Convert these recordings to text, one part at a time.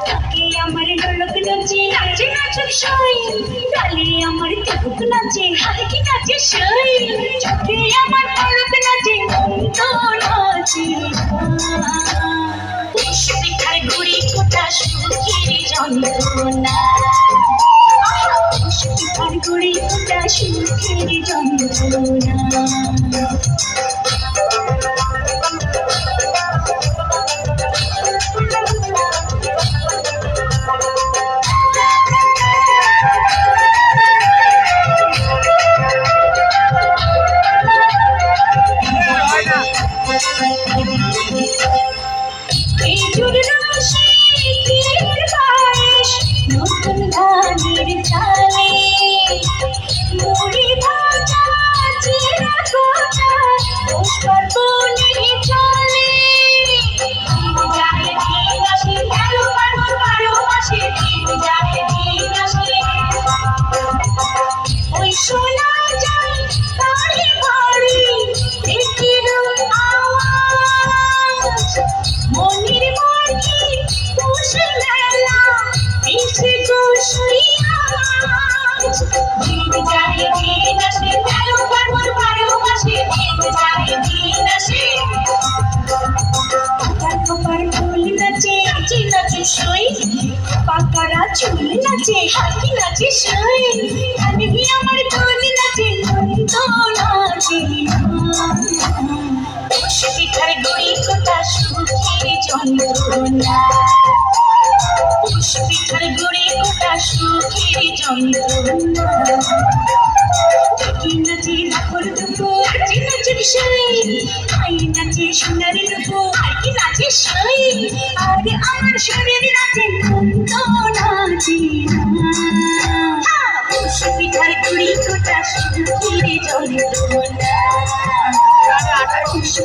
তাকে আমার ঢোলক নাচে নাচে নাচুক সই তালে আমার ঢোলক নাচে হাতে কি নাচে সই চোখে আমার ঢোলক নাচে তো নাচে পিঠার গুড়ি কোটা সুখের যন্ত্রণা পিঠার গুড়ি কোটা সুখের যন্ত্রণা খেজুর রসে ক্ষীর পায়েস নতুন ধানের চালে মুড়ি ভাজা চিরা কোটা পৌষ পার্বণে চলে যায় দিন আসে ১৩ মাসে দিন যায় দিন আসে ওই শোনা যায় বাড়ি বাড়ি ঢেকির আওয়াজ মনির মনি বসে মেলা এসে গোসইয়া দিন যায় দিন আসে ১৩ মাসে দিন যায় দিন আসে পাকার খোপার ফুল নাচে নাচে নাচে সই পাকারা চুল নাচে হাতি নাচে সই আমি আমার দোল নাচে তো নাচে পিঠার গুড়ি কোটা সুখের যন্ত্রণা পিঠার গুড়ি কোটা সুখের যন্ত্রণা নাচে নাচে দুপুর নাচে নাচে বিষয় আই নাচে সোনার দুপুর আর কি নাচে সই আর আমার শরীর নাচে তো নাচে পিঠার গুড়ি কোটা সুখের যন্ত্রণা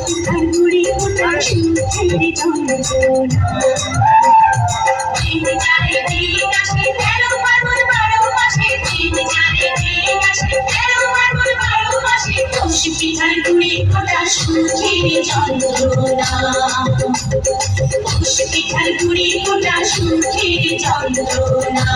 পিঠার গুড়ি কোটা সুখের যন্ত্রণা দিন যায় দিন আসে ১৩ পার্বণ ১২ মাসে দিন যায় দিন আসে ১৩ পার্বণ ১২ মাসে পিঠার গুড়ি কোটা সুখের যন্ত্রণা পিঠার গুড়ি কোটা সুখের যন্ত্রণা